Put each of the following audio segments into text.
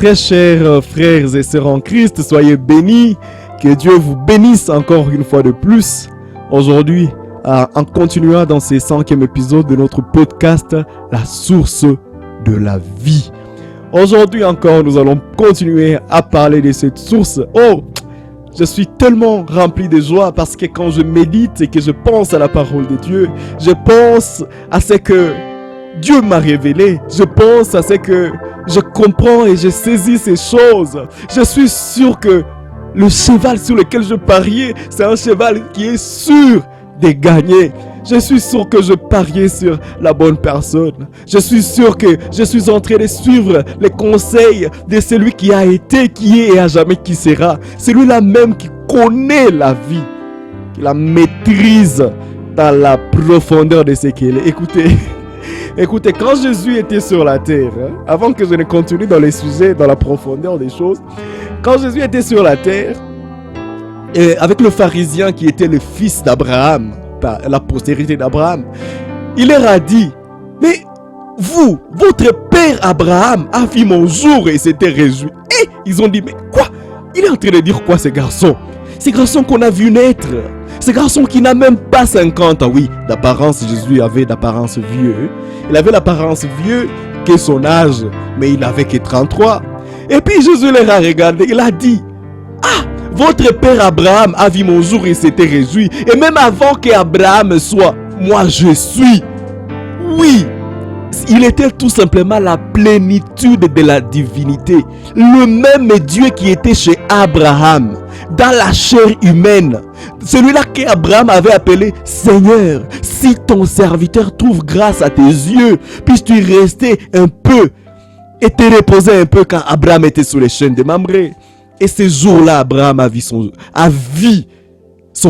Très chers frères et sœurs en Christ, soyez bénis. Que Dieu vous bénisse encore une fois de plus. Aujourd'hui, en continuant dans ce 5e épisode de notre podcast, La source de la vie. Aujourd'hui encore, nous allons continuer à parler de cette source. Oh, je suis tellement rempli de joie parce que quand je médite et que je pense à la parole de Dieu, je pense à ce que Dieu m'a révélé. Je pense à ce que je comprends et je saisis ces choses. Je suis sûr que le cheval sur lequel je pariais, c'est un cheval qui est sûr de gagner. Je suis sûr que je pariais sur la bonne personne. Je suis sûr que je suis en train de suivre les conseils de celui qui a été, qui est et à jamais qui sera. Celui-là même qui connaît la vie, qui la maîtrise dans la profondeur de ce qu'elle est. Écoutez, quand Jésus était sur la terre, avant que je ne continue dans les sujets, dans la profondeur des choses, quand Jésus était sur la terre, et avec le pharisien qui était le fils d'Abraham, la postérité d'Abraham, il leur a dit, mais vous, votre père Abraham a vu mon jour et s'était réjoui. Et ils ont dit, mais quoi? Il est en train de dire quoi ce garçon? Ce garçon qu'on a vu naître, ce garçon qui n'a même pas 50 ans, oui, d'apparence, Jésus avait d'apparence vieux. Il avait l'apparence vieux que son âge, mais il n'avait que 33. Et puis Jésus les a regardés, il a dit, ah, votre père Abraham a vu mon jour et s'était réjoui. Et même avant qu'Abraham soit, moi je suis. Oui, il était tout simplement la plénitude de la divinité. Le même Dieu qui était chez Abraham, dans la chair humaine. Celui-là qu'Abraham avait appelé Seigneur, si ton serviteur trouve grâce à tes yeux, puisses-tu rester un peu et te reposer un peu quand Abraham était sous les chaînes de Mamré. Et ce jour-là, Abraham a vu son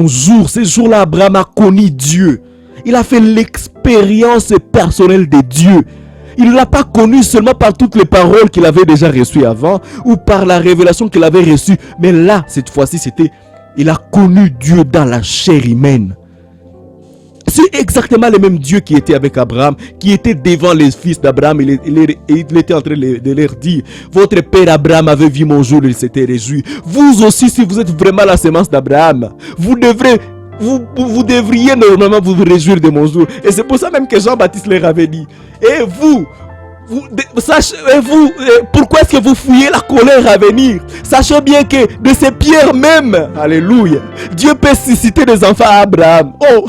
jour. Ce jour-là, Abraham a connu Dieu. Il a fait l'expérience personnelle de Dieu. Il ne l'a pas connu seulement par toutes les paroles qu'il avait déjà reçues avant ou par la révélation qu'il avait reçue. Mais là, cette fois-ci, il a connu Dieu dans la chair humaine. C'est exactement le même Dieu qui était avec Abraham, qui était devant les fils d'Abraham. Il était en train de leur dire, votre père Abraham avait vu mon jour, il s'était réjoui. Vous aussi, si vous êtes vraiment la sémence d'Abraham, vous devriez normalement vous réjouir de mon jour. Et c'est pour ça même que Jean-Baptiste leur avait dit, et vous, pourquoi est-ce que vous fouillez la colère à venir? Sachez bien que de ces pierres même, alléluia, Dieu peut susciter des enfants à Abraham. Oh,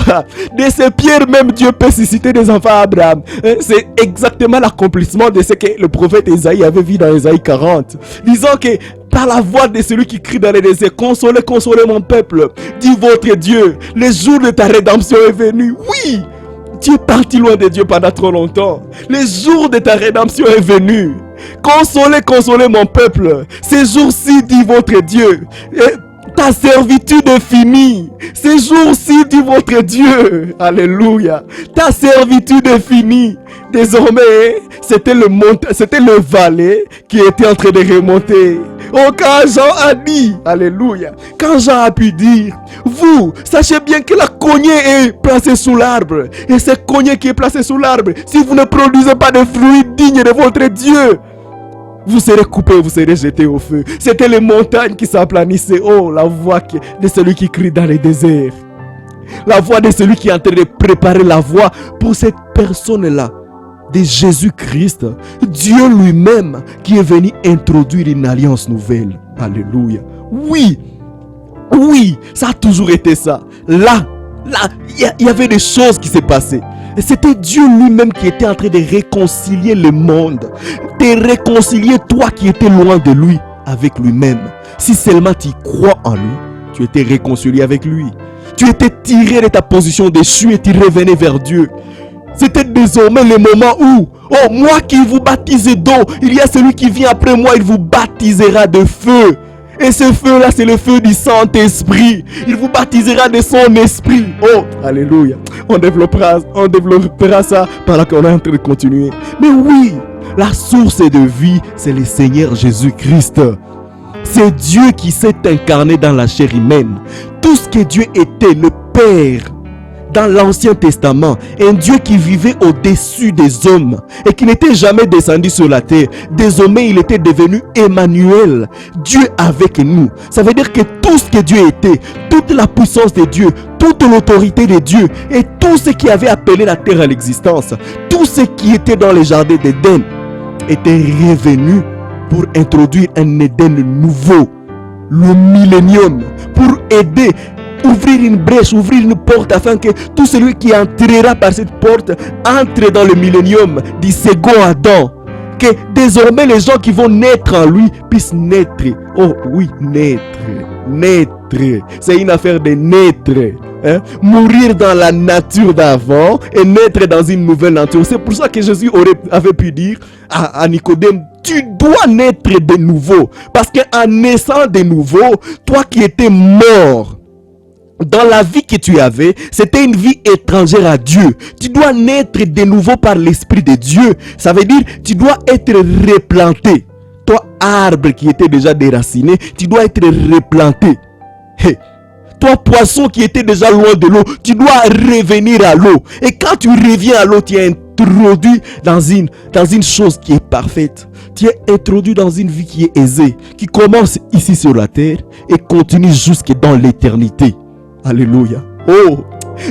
de ces pierres même, Dieu peut susciter des enfants à Abraham. C'est exactement l'accomplissement de ce que le prophète Isaïe avait vu dans Isaïe 40. Disant que par la voix de celui qui crie dans les déserts, consolez, consolez mon peuple, dit votre Dieu, le jour de ta rédemption est venu. Oui, tu es parti loin de Dieu pendant trop longtemps. Le jour de ta rédemption est venu. Consolez, consolez mon peuple. Ce jour-ci, dit votre Dieu, ta servitude est finie. Ce jour-ci, dit votre Dieu. Alléluia. Ta servitude est finie. Désormais, c'était le valet qui était en train de remonter. Oh, quand Jean a dit, alléluia, quand Jean a pu dire, vous, sachez bien que la cognée est placée sous l'arbre. Et cette cognée qui est placée sous l'arbre, si vous ne produisez pas de fruits dignes de votre Dieu, vous serez coupés, vous serez jetés au feu. C'était les montagnes qui s'aplanissaient. Oh, la voix de celui qui crie dans les déserts. La voix de celui qui est en train de préparer la voie pour cette personne-là. De Jésus-Christ, Dieu lui-même qui est venu introduire une alliance nouvelle. Alléluia. Oui, ça a toujours été ça. Là, il y avait des choses qui s'est passées. Et c'était Dieu lui-même qui était en train de réconcilier le monde. De réconcilier toi qui étais loin de lui avec lui-même. Si seulement tu crois en lui, tu étais réconcilié avec lui. Tu étais tiré de ta position déchue et tu revenais vers Dieu. C'était désormais le moment où, oh, moi qui vous baptise d'eau, il y a celui qui vient après moi, il vous baptisera de feu. Et ce feu-là, c'est le feu du Saint-Esprit. Il vous baptisera de son esprit. Oh, alléluia. On développera ça pendant qu'on est en train de continuer. Mais oui, la source de vie, c'est le Seigneur Jésus-Christ. C'est Dieu qui s'est incarné dans la chair humaine. Tout ce que Dieu était, le Père, dans l'Ancien Testament, un Dieu qui vivait au-dessus des hommes et qui n'était jamais descendu sur la terre. Désormais, il était devenu Emmanuel, Dieu avec nous. Ça veut dire que tout ce que Dieu était, toute la puissance de Dieu, toute l'autorité de Dieu et tout ce qui avait appelé la terre à l'existence, tout ce qui était dans les jardins d'Éden était revenu pour introduire un Éden nouveau, le millénium, pour aider, ouvrir une brèche, ouvrir une porte afin que tout celui qui entrera par cette porte entre dans le millénium du second Adam. Que désormais les gens qui vont naître en lui puissent naître. Oh oui, naître. C'est une affaire de naître. Mourir dans la nature d'avant et naître dans une nouvelle nature. C'est pour ça que Jésus avait pu dire à Nicodème, tu dois naître de nouveau. Parce qu'en naissant de nouveau, toi qui étais mort dans la vie que tu avais, c'était une vie étrangère à Dieu. Tu dois naître de nouveau par l'Esprit de Dieu. Ça veut dire, tu dois être replanté. Toi, arbre qui était déjà déraciné, tu dois être replanté. Hey. Toi, poisson qui était déjà loin de l'eau, tu dois revenir à l'eau. Et quand tu reviens à l'eau, tu es introduit dans une chose qui est parfaite. Tu es introduit dans une vie qui est aisée, qui commence ici sur la terre et continue jusque dans l'éternité. Alléluia. Oh,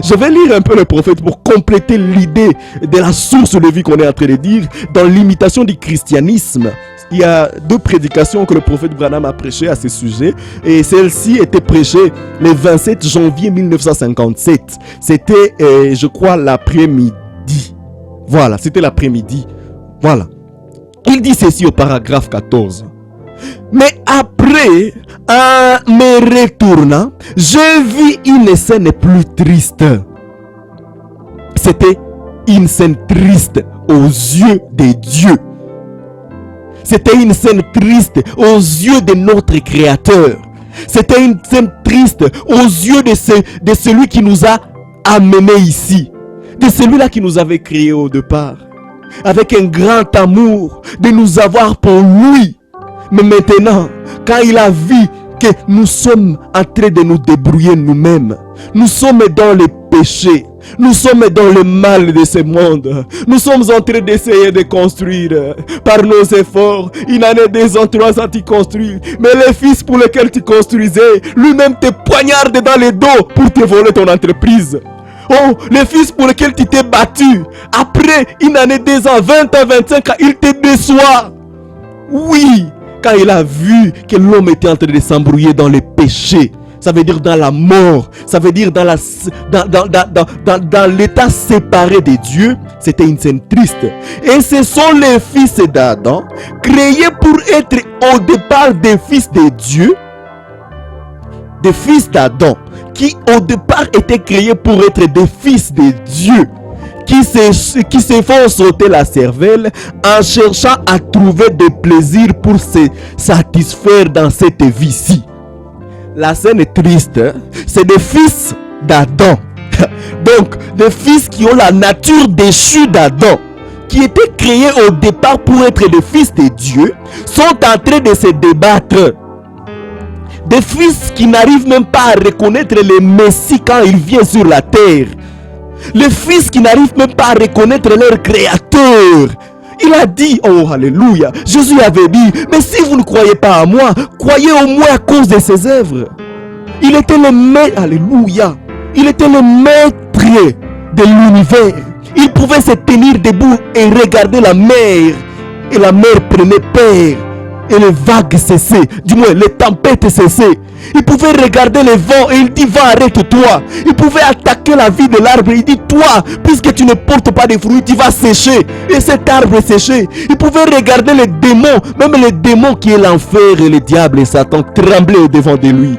je vais lire un peu le prophète pour compléter l'idée de la source de vie qu'on est en train de dire dans l'imitation du christianisme. Il y a 2 prédications que le prophète Branham a prêchées à ce sujet et celle-ci était prêchée le 27 janvier 1957. C'était, je crois, l'après-midi. Voilà, c'était l'après-midi. Voilà. Il dit ceci au paragraphe 14. Mais après, en me retournant, je vis une scène plus triste. C'était une scène triste aux yeux de Dieu. C'était une scène triste aux yeux de notre Créateur. C'était une scène triste aux yeux de celui qui nous a amenés ici. De celui-là qui nous avait créés au départ. Avec un grand amour de nous avoir pour lui. Mais maintenant, quand il a vu que nous sommes en train de nous débrouiller nous-mêmes, nous sommes dans le péché, nous sommes dans le mal de ce monde, nous sommes en train d'essayer de construire par nos efforts une année, 2 ans, 3 ans, tu construis, mais le fils pour lequel tu construisais, lui-même te poignarde dans le dos pour te voler ton entreprise. Oh, le fils pour lequel tu t'es battu, après une année, 2 ans, 20 ans, 25 ans, il te déçoit. Oui, quand il a vu que l'homme était en train de s'embrouiller dans le péché, ça veut dire dans la mort, ça veut dire dans l'état séparé de Dieu, c'était une scène triste. Et ce sont les fils d'Adam, créés pour être au départ des fils de Dieu, des fils d'Adam, qui au départ étaient créés pour être des fils de Dieu, qui se font sauter la cervelle en cherchant à trouver des plaisirs pour se satisfaire dans cette vie-ci. La scène est triste, c'est des fils d'Adam. Donc, des fils qui ont la nature déchue d'Adam, qui étaient créés au départ pour être des fils de Dieu, sont en train de se débattre. Des fils qui n'arrivent même pas à reconnaître le Messie quand il vient sur la terre. Les fils qui n'arrivent même pas à reconnaître leur créateur. Il a dit, oh alléluia, Jésus avait dit, mais si vous ne croyez pas à moi, croyez au moins à cause de ses œuvres. Il était le maître, alléluia, il était le maître de l'univers. Il pouvait se tenir debout et regarder la mer. Et la mer prenait peur. Et les vagues cessaient, du moins les tempêtes cessaient. Il pouvait regarder les vents et il dit, va, arrête-toi. Il pouvait attaquer la vie de l'arbre. Il dit, toi, puisque tu ne portes pas de fruits, tu vas sécher. Et cet arbre séchait. Il pouvait regarder les démons, même les démons qui est l'enfer et le diable et Satan tremblaient au devant de lui.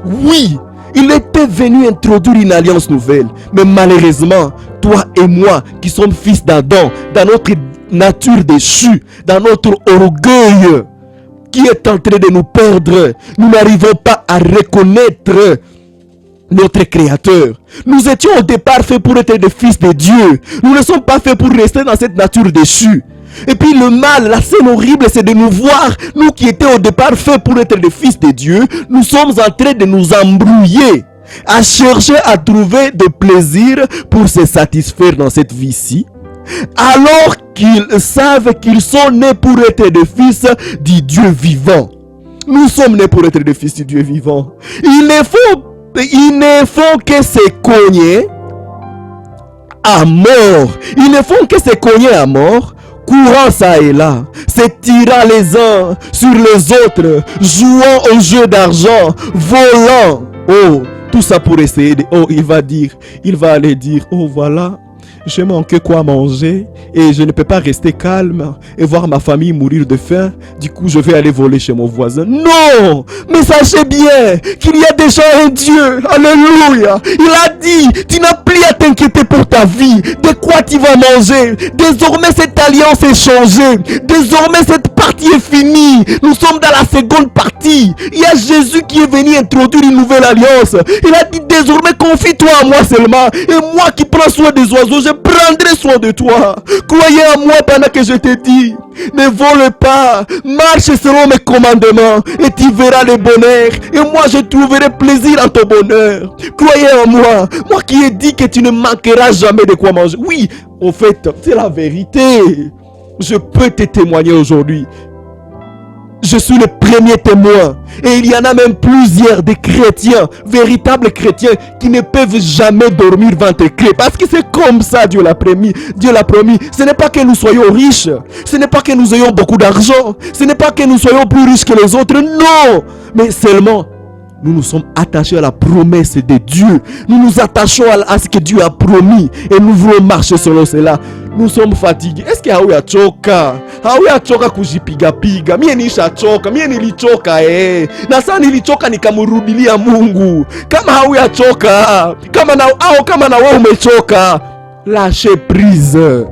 Oui, il était venu introduire une alliance nouvelle. Mais malheureusement, toi et moi qui sommes fils d'Adam, dans notre nature déchue, dans notre orgueil, qui est en train de nous perdre, nous n'arrivons pas à reconnaître notre Créateur. Nous étions au départ faits pour être des fils de Dieu. Nous ne sommes pas faits pour rester dans cette nature déchue. Et puis le mal, la scène horrible, c'est de nous voir, nous qui étions au départ faits pour être des fils de Dieu, nous sommes en train de nous embrouiller. à chercher à trouver de plaisir pour se satisfaire dans cette vie-ci, alors qu'ils savent qu'ils sont nés pour être des fils du Dieu vivant. Nous sommes nés pour être des fils du Dieu vivant. Ils ne font que se cogner à mort. Ils ne font que se cogner à mort, courant ça et là, se tirant les uns sur les autres, jouant au jeu d'argent, volant. Oh, tout ça pour essayer de... Oh, il va aller dire, oh voilà, je manque quoi manger et je ne peux pas rester calme et voir ma famille mourir de faim. Du coup, je vais aller voler chez mon voisin. Non! Mais sachez bien qu'il y a déjà un Dieu. Alléluia! Il a dit, tu n'as plus à t'inquiéter pour ta vie. De quoi tu vas manger? Désormais, cette alliance est changée. Désormais, cette partie est finie. Nous sommes dans la seconde partie. Il y a Jésus qui est venu introduire une nouvelle alliance. Il a dit, désormais, confie-toi à moi seulement. Et moi qui prends soin des oiseaux, je prendrai soin de toi. Croyez en moi pendant que je te dis. Ne vole pas. Marche selon mes commandements. Et tu verras le bonheur. Et moi je trouverai plaisir en ton bonheur. Croyez en moi. Moi qui ai dit que tu ne manqueras jamais de quoi manger. Oui, au fait, c'est la vérité. Je peux te témoigner aujourd'hui. Je suis le premier témoin. Et il y en a même plusieurs des chrétiens, véritables chrétiens, qui ne peuvent jamais dormir ventre clé. Parce que c'est comme ça, Dieu l'a promis. Dieu l'a promis. Ce n'est pas que nous soyons riches. Ce n'est pas que nous ayons beaucoup d'argent. Ce n'est pas que nous soyons plus riches que les autres. Non. Mais seulement, nous nous sommes attachés à la promesse de Dieu. Nous nous attachons à ce que Dieu a promis. Et nous voulons marcher selon cela. Nous sommes fatigués. Est-ce que hauya choka? Hauya choka kujipiga piga. Mie nisha choka. Mie nilichoka na saa nilichoka nikamurudilia Mungu. Kama hauya choka, kama na wewe umechoka, lâche prise.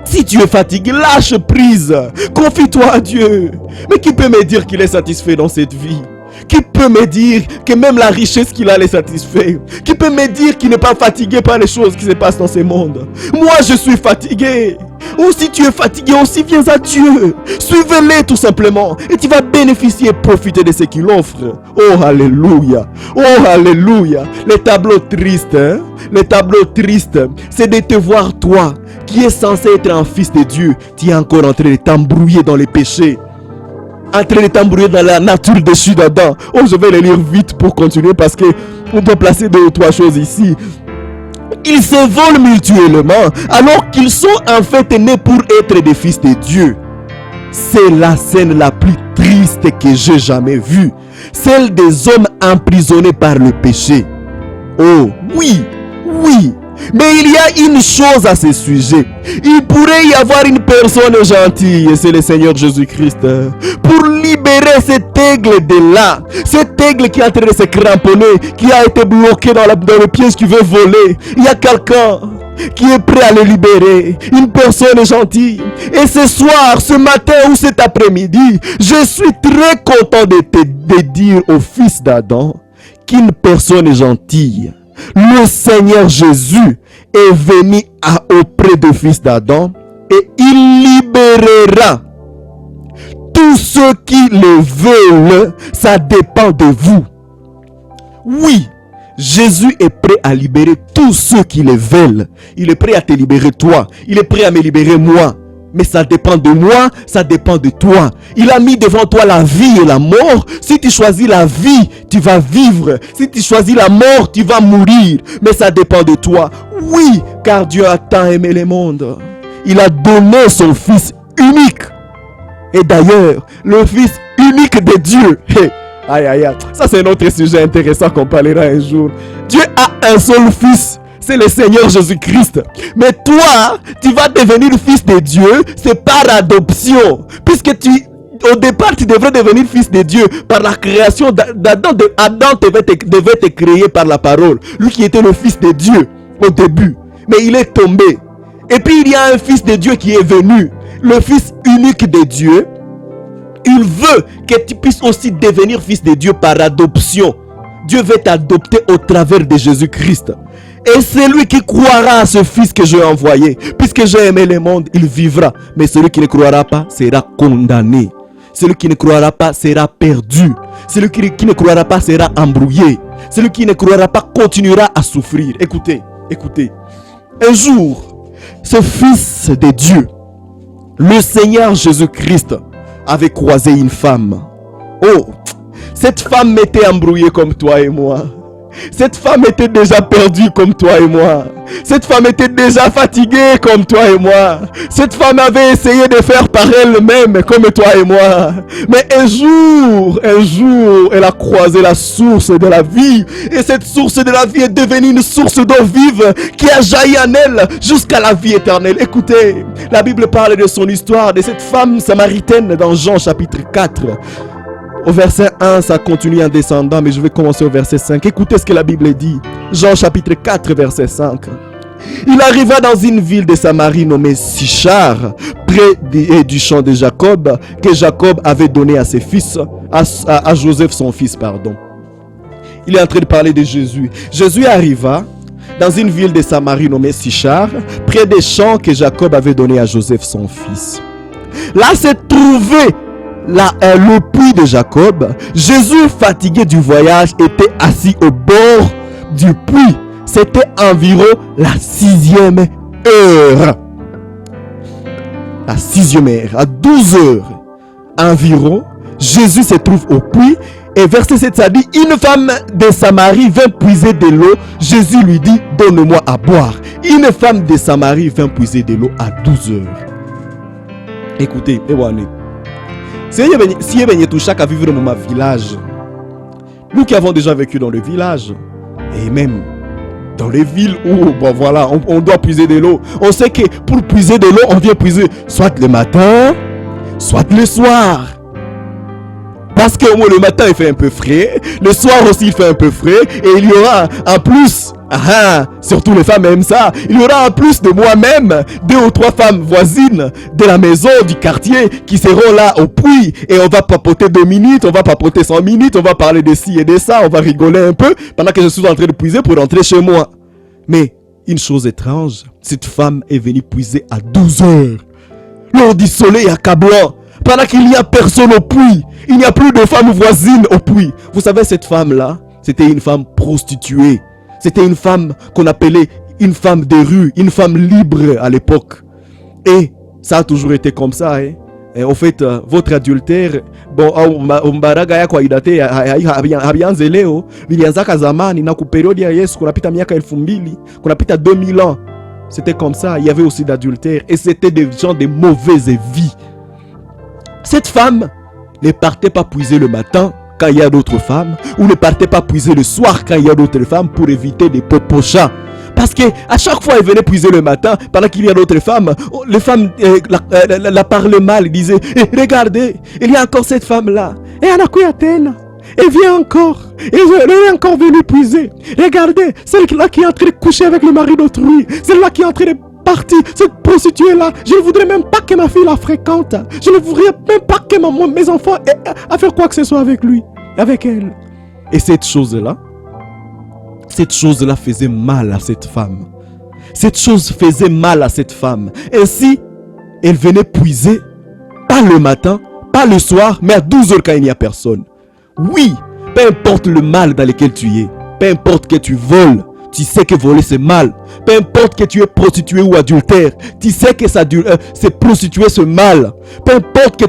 Si tu es fatigué, lâche prise. Confie-toi à Dieu. Mais qui peut me dire qu'il est satisfait dans cette vie? Qui peut me dire que même la richesse qu'il a les satisfait? Qui peut me dire qu'il n'est pas fatigué par les choses qui se passent dans ce monde? Moi, je suis fatigué. Ou si tu es fatigué aussi, viens à Dieu. Suivez-les tout simplement. Et tu vas bénéficier et profiter de ce qu'il offre. Oh, alléluia. Oh, alléluia. Les tableaux tristes, les tableaux tristes, c'est de te voir toi, qui es censé être un fils de Dieu. Tu es encore en train de t'embrouiller dans les péchés. En train de t'embrouiller dans la nature dessus d'Adam. Oh, je vais les lire vite pour continuer parce que on doit placer 2 ou 3 choses ici. Ils se volent mutuellement alors qu'ils sont en fait nés pour être des fils de Dieu. C'est la scène la plus triste que j'ai jamais vue. Celle des hommes emprisonnés par le péché. Oh, oui, oui. Mais il y a une chose à ce sujet. Il pourrait y avoir une personne gentille, et c'est le Seigneur Jésus-Christ, pour libérer cet aigle de là. Cet aigle qui est en train de se cramponner, qui a été bloqué dans le piège, qui veut voler. Il y a quelqu'un qui est prêt à le libérer. Une personne gentille. Et ce soir, ce matin ou cet après-midi, je suis très content de dire au fils d'Adam qu'une personne gentille, le Seigneur Jésus, est venu auprès du fils d'Adam et il libérera tous ceux qui le veulent. Ça dépend de vous. Oui, Jésus est prêt à libérer tous ceux qui le veulent. Il est prêt à te libérer toi. Il est prêt à me libérer moi. Mais ça dépend de moi, ça dépend de toi. Il a mis devant toi la vie et la mort. Si tu choisis la vie, tu vas vivre. Si tu choisis la mort, tu vas mourir. Mais ça dépend de toi. Oui, car Dieu a tant aimé le monde. Il a donné son Fils unique. Et d'ailleurs, le Fils unique de Dieu. Aïe, aïe, aïe. Ça, c'est un autre sujet intéressant qu'on parlera un jour. Dieu a un seul Fils. C'est le Seigneur Jésus-Christ. Mais toi, tu vas devenir fils de Dieu, c'est par adoption. Puisque au départ, tu devrais devenir fils de Dieu par la création d'Adam. Adam devait te créer par la parole. Lui qui était le fils de Dieu au début. Mais il est tombé. Et puis il y a un fils de Dieu qui est venu. Le fils unique de Dieu. Il veut que tu puisses aussi devenir fils de Dieu par adoption. Dieu veut t'adopter au travers de Jésus-Christ. Et celui qui croira à ce fils que j'ai envoyé, puisque j'ai aimé le monde, il vivra. Mais celui qui ne croira pas sera condamné. Celui qui ne croira pas sera perdu. Celui qui ne croira pas sera embrouillé. Celui qui ne croira pas continuera à souffrir. Écoutez, écoutez. Un jour, ce Fils de Dieu, le Seigneur Jésus-Christ, avait croisé une femme. Oh, cette femme était embrouillée comme toi et moi. Cette femme était déjà perdue comme toi et moi. Cette femme était déjà fatiguée comme toi et moi. Cette femme avait essayé de faire par elle-même comme toi et moi. Mais un jour, elle a croisé la source de la vie. Et cette source de la vie est devenue une source d'eau vive qui a jailli en elle jusqu'à la vie éternelle. Écoutez, la Bible parle de son histoire, de cette femme samaritaine dans Jean chapitre 4. Au verset 1, ça continue en descendant, mais je vais commencer au verset 5. Écoutez ce que la Bible dit. Jean chapitre 4, verset 5. Il arriva dans une ville de Samarie nommée Sichar, près du champ de Jacob, que Jacob avait donné à ses fils, à Joseph son fils, pardon. Il est en train de parler de Jésus. Jésus arriva dans une ville de Samarie nommée Sichar, près des champs que Jacob avait donné à Joseph son fils. Là s'est trouvé le puits de Jacob. Jésus, fatigué du voyage, était assis au bord du puits. C'était environ la 6e heure. La 6e heure, à 12 heures environ, Jésus se trouve au puits. Et verset 7, ça dit, une femme de Samarie vint puiser de l'eau. Jésus lui dit, donne-moi à boire. Une femme de Samarie vint puiser de l'eau à 12 heures. Écoutez, si vous venez tout chaque à vivre dans ma village, nous qui avons déjà vécu dans le village, et même dans les villes où bon, voilà, on doit puiser de l'eau, on sait que pour puiser de l'eau, on vient puiser soit le matin, soit le soir. Parce que le matin il fait un peu frais, le soir aussi il fait un peu frais, et il y aura en plus, surtout les femmes aiment ça, il y aura en plus de moi-même 2 ou 3 femmes voisines de la maison, du quartier, qui seront là au puits, et on va papoter 2 minutes, on va papoter 100 minutes, on va parler de ci et de ça, on va rigoler un peu, pendant que je suis en train de puiser pour rentrer chez moi. Mais, une chose étrange, cette femme est venue puiser à 12 heures, lors du soleil accablant, pendant qu'il n'y a personne au puits. Il n'y a plus de femmes voisines au puits. Vous savez, cette femme-là, c'était une femme prostituée. C'était une femme qu'on appelait une femme de rue, une femme libre à l'époque. Et ça a toujours été comme ça. Et en fait, votre adultère, bon, mbaraga ya kwa idate habianze leo, vilianzaka zamani na ku periodi ya Yesu kunapita miaka 2000, kunapita 2000 ans. C'était comme ça, il y avait aussi d'adultère et c'était des gens de mauvaise vie. Cette femme ne partait pas puiser le matin quand il y a d'autres femmes, ou ne partait pas puiser le soir quand il y a d'autres femmes pour éviter des popochats. Parce que à chaque fois elle venait puiser le matin pendant qu'il y a d'autres femmes, les femmes la parlaient mal, disaient regardez, il y a encore cette femme là, et elle a quoi Athènes, elle vient encore, et elle est encore venue puiser. Regardez, celle-là qui est en train de coucher avec le mari d'autrui, celle-là qui est en train de partie, cette prostituée-là, je ne voudrais même pas que ma fille la fréquente. Je ne voudrais même pas que mes enfants aient à faire quoi que ce soit avec lui, avec elle. Et cette chose-là faisait mal à cette femme. Cette chose faisait mal à cette femme. Ainsi, elle venait puiser, pas le matin, pas le soir, mais à 12 heures quand il n'y a personne. Oui, peu importe le mal dans lequel tu es, peu importe que tu voles, tu sais que voler c'est mal. Peu importe que tu es prostitué ou adultère, tu sais que c'est prostituer c'est mal. Peu importe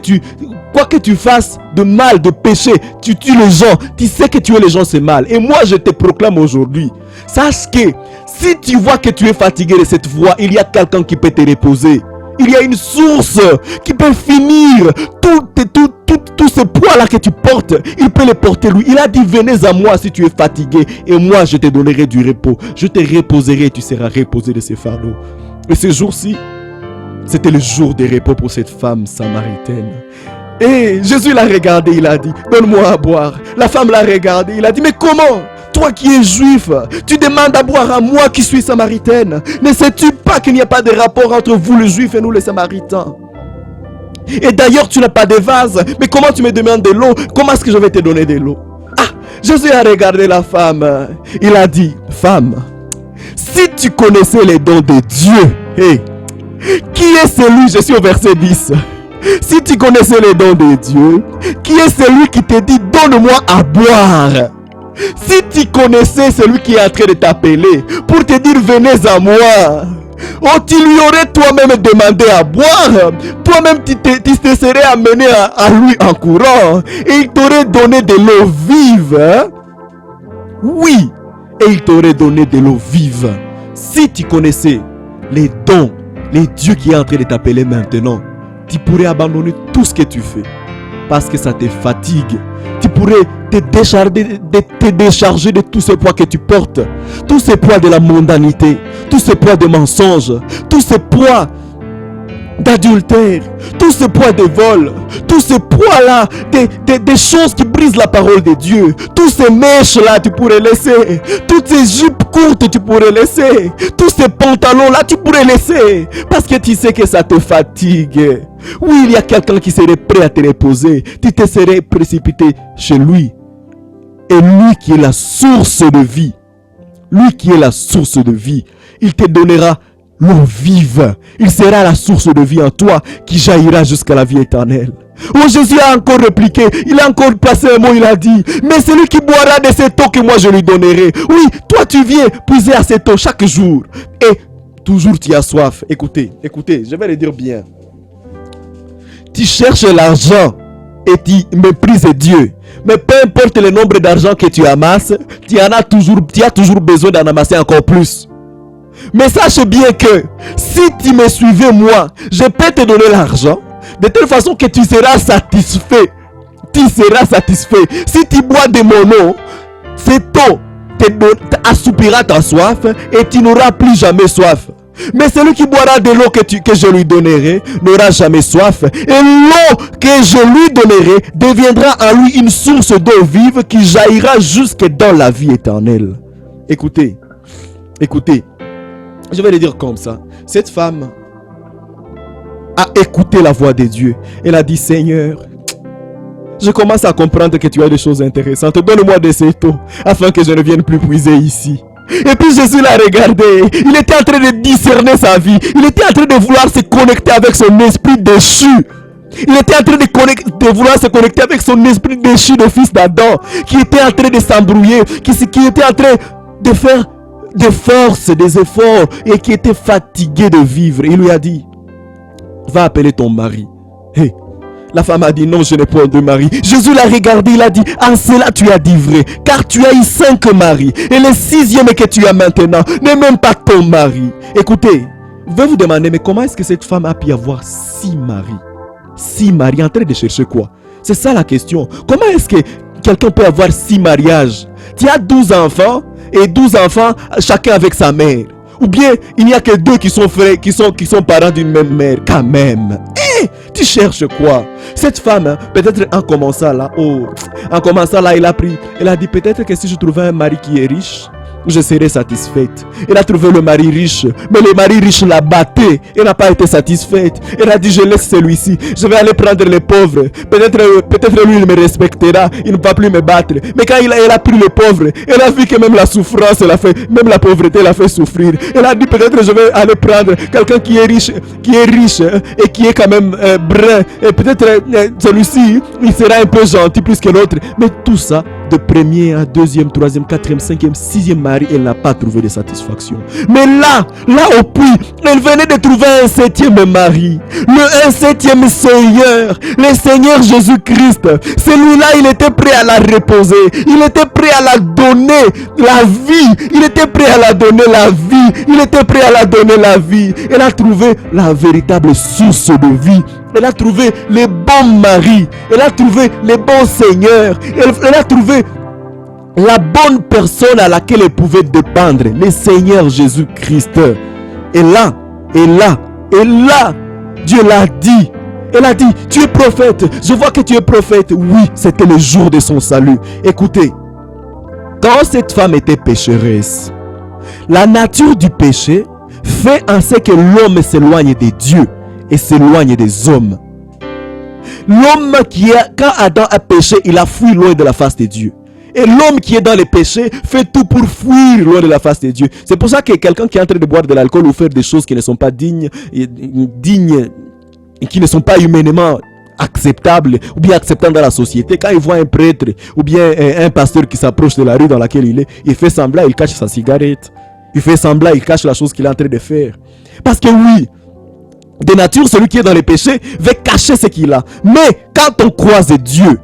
quoi que tu fasses de mal, de péché, tu tues les gens, tu sais que tuer les gens c'est mal. Et moi je te proclame aujourd'hui, sache que si tu vois que tu es fatigué de cette voie, il y a quelqu'un qui peut te reposer. Il y a une source qui peut finir tout ce poids-là que tu portes. Il peut le porter lui. Il a dit, venez à moi si tu es fatigué. Et moi, je te donnerai du repos. Je te reposerai et tu seras reposé de ces fardeaux. Et ce jour-ci, c'était le jour de repos pour cette femme samaritaine. Et Jésus l'a regardé, il a dit, donne-moi à boire. La femme l'a regardé, il a dit, mais comment ? Toi qui es juif, tu demandes à boire à moi qui suis samaritaine. Ne sais-tu pas qu'il n'y a pas de rapport entre vous les juifs et nous les samaritains? Et d'ailleurs tu n'as pas de vase. Mais comment tu me demandes de l'eau? Comment est-ce que je vais te donner de l'eau? Jésus a regardé la femme. Il a dit, femme, si tu connaissais les dons de Dieu, qui est celui, je suis au verset 10, Si tu connaissais les dons de Dieu, qui est celui qui te dit donne-moi à boire? Si tu connaissais celui qui est en train de t'appeler pour te dire venez à moi, oh, tu lui aurais toi-même demandé à boire. Toi-même, tu te serais amené à lui en courant. Et il t'aurait donné de l'eau vive. Hein? Oui. Et il t'aurait donné de l'eau vive. Si tu connaissais les dons, les dieux qui est en train de t'appeler maintenant, tu pourrais abandonner tout ce que tu fais. Parce que ça te fatigue. Tu pourrais te décharger de tout ce poids que tu portes. Tout ce poids de la mondanité. Tout ce poids de mensonges. Tout ce poids d'adultère. Tout ce poids de vol. Tout ce poids-là des choses qui brisent la parole de Dieu. Tous ces mèches-là, tu pourrais laisser. Toutes ces jupes courtes, tu pourrais laisser. Tous ces pantalons-là, tu pourrais laisser. Parce que tu sais que ça te fatigue. Oui, il y a quelqu'un qui serait prêt à te reposer. Tu te serais précipité chez lui. Et lui qui est la source de vie. Lui qui est la source de vie. Il te donnera l'eau vive. Il sera la source de vie en toi qui jaillira jusqu'à la vie éternelle. Oh, Jésus a encore répliqué. Il a encore passé un mot. Il a dit, mais celui qui boira de cette eau que moi je lui donnerai. Oui, toi tu viens puiser à cette eau chaque jour. Et toujours tu as soif. Écoutez, je vais le dire bien. Tu cherches l'argent et tu méprises Dieu. Mais peu importe le nombre d'argent que tu amasses, tu as toujours besoin d'en amasser encore plus. Mais sache bien que si tu me suivais moi, je peux te donner l'argent de telle façon que tu seras satisfait. Tu seras satisfait. Si tu bois de mon eau, cette eau assoupira ta soif et tu n'auras plus jamais soif. Mais celui qui boira de l'eau que je lui donnerai n'aura jamais soif. Et l'eau que je lui donnerai deviendra en lui une source d'eau vive qui jaillira jusque dans la vie éternelle. Écoutez. Je vais le dire comme ça. Cette femme a écouté la voix de Dieu. Elle a dit, Seigneur, je commence à comprendre que tu as des choses intéressantes. Donne-moi de cette eau afin que je ne vienne plus puiser ici. Et puis Jésus l'a regardé. Il était en train de discerner sa vie. Il était en train de vouloir se connecter avec son esprit déchu. Il était en train de vouloir se connecter avec son esprit déchu de fils d'Adam, qui était en train de s'embrouiller, qui était en train de faire des forces, des efforts, et qui était fatigué de vivre. Il lui a dit, va appeler ton mari. Hey. La femme a dit, non, je n'ai point de mari. Jésus l'a regardé, il a dit, en cela tu as dit vrai, car tu as eu 5 maris, et le 6e que tu as maintenant n'est même pas ton mari. Écoutez, je vais vous demander, mais comment est-ce que cette femme a pu avoir 6 maris? 6 maris, en train de chercher quoi? C'est ça la question. Comment est-ce que quelqu'un peut avoir 6 mariages? Tu as 12 enfants, et 12 enfants, chacun avec sa mère. Ou bien, il n'y a que 2 qui sont frères, qui sont parents d'une même mère, quand même. Tu cherches quoi? Cette femme, hein, peut-être en commençant là, elle a dit peut-être que si je trouvais un mari qui est riche, je serai satisfaite. Elle a trouvé le mari riche, mais le mari riche l'a batté. Elle n'a pas été satisfaite. Elle a dit, je laisse celui-ci, je vais aller prendre les pauvres. Peut-être lui, il me respectera, il ne va plus me battre. Mais quand elle a pris les pauvres, elle a vu que même la souffrance, même la pauvreté l'a fait souffrir. Elle a dit, peut-être je vais aller prendre quelqu'un qui est riche et qui est quand même brun. Et peut-être celui-ci, il sera un peu gentil plus que l'autre. Mais tout ça, de premier à deuxième, troisième, quatrième, cinquième, sixième mari, elle n'a pas trouvé de satisfaction. Mais là au puits, elle venait de trouver un 7e mari, un 7e Seigneur, le Seigneur Jésus-Christ. Celui-là, il était prêt à la reposer, il était prêt à la donner la vie, il était prêt à la donner la vie, il était prêt à la donner la vie. Elle a trouvé la véritable source de vie. Elle a trouvé les bons maris. Elle a trouvé les bons seigneurs. Elle a trouvé la bonne personne à laquelle elle pouvait dépendre. Le Seigneur Jésus-Christ. Et là, Dieu l'a dit. Elle a dit, tu es prophète. Je vois que tu es prophète. Oui, c'était le jour de son salut. Écoutez, quand cette femme était pécheresse, la nature du péché fait en sorte que l'homme s'éloigne de Dieu et s'éloigne des hommes. L'homme quand Adam a péché, il a fui loin de la face de Dieu. Et l'homme qui est dans le péché fait tout pour fuir loin de la face de Dieu. C'est pour ça que quelqu'un qui est en train de boire de l'alcool ou faire des choses qui ne sont pas dignes et qui ne sont pas humainement acceptables ou bien acceptables dans la société. Quand il voit un prêtre ou bien un pasteur qui s'approche de la rue dans laquelle il fait semblant, il cache sa cigarette. Il fait semblant, il cache la chose qu'il est en train de faire. Parce que oui, de nature, celui qui est dans les péchés veut cacher ce qu'il a. Mais quand on croise Dieu,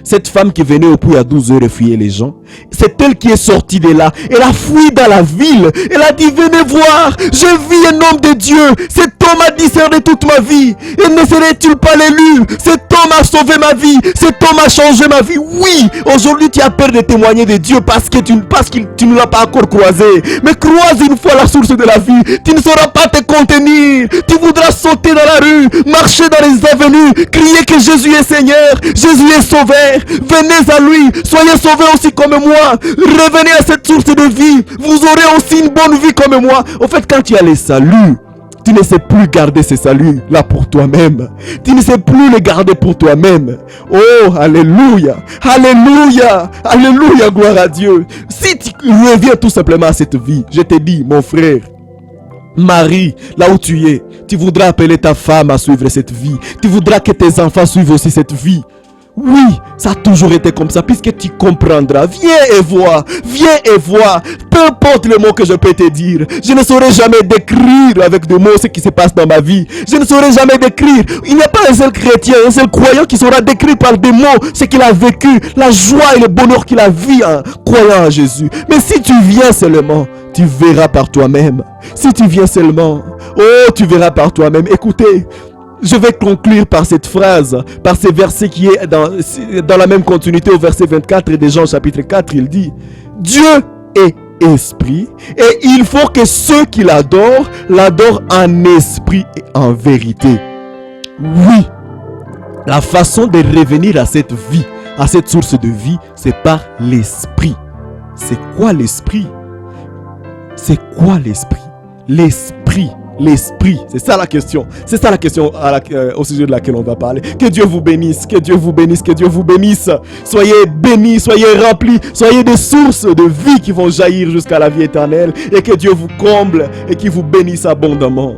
cette femme qui venait au puits à 12 heures et fuyait les gens, c'est elle qui est sortie de là. Elle a fui dans la ville. Elle a dit, venez voir, je vis un homme de Dieu. Cet homme a discerné toute ma vie. Et ne serait-il pas l'élu? Cet homme a sauvé ma vie. Cet homme a changé ma vie. Oui, aujourd'hui tu as peur de témoigner de Dieu parce que tu ne l'as pas encore croisé. Mais croise une fois la source de la vie. Tu ne sauras pas te contenir. Tu voudras sauter dans la rue, marcher dans les avenues, crier que Jésus est Seigneur. Jésus est sauveur. Venez à lui. Soyez sauvés aussi comme moi. Revenez à cette source de vie. Vous aurez aussi une bonne vie comme moi. En fait, quand tu as les saluts, tu ne sais plus garder ces saluts là pour toi-même. Tu ne sais plus les garder pour toi-même. Oh, alléluia. Alléluia. Alléluia, gloire à Dieu. Si tu reviens tout simplement à cette vie, je te dis, mon frère, Marie, là où tu es, tu voudras appeler ta femme à suivre cette vie. Tu voudras que tes enfants suivent aussi cette vie. Oui, ça a toujours été comme ça, puisque tu comprendras. Viens et vois, peu importe le mot que je peux te dire. Je ne saurais jamais décrire avec des mots ce qui se passe dans ma vie. Je ne saurais jamais décrire. Il n'y a pas un seul chrétien, un seul croyant qui saura décrire par des mots ce qu'il a vécu, la joie et le bonheur qu'il a vu en croyant en Jésus. Mais si tu viens seulement, tu verras par toi-même. Si tu viens seulement, oh, tu verras par toi-même. Écoutez, je vais conclure par cette phrase, par ce verset qui est dans la même continuité au verset 24 de Jean chapitre 4. Il dit, Dieu est esprit et il faut que ceux qui l'adorent en esprit et en vérité. Oui, la façon de revenir à cette vie, à cette source de vie, c'est par l'esprit. C'est quoi l'esprit? C'est quoi l'esprit? L'esprit, c'est ça la question. C'est ça la question au sujet de laquelle on va parler. Que Dieu vous bénisse, que Dieu vous bénisse, que Dieu vous bénisse. Soyez bénis, soyez remplis, soyez des sources de vie qui vont jaillir jusqu'à la vie éternelle. Et que Dieu vous comble et qu'il vous bénisse abondamment.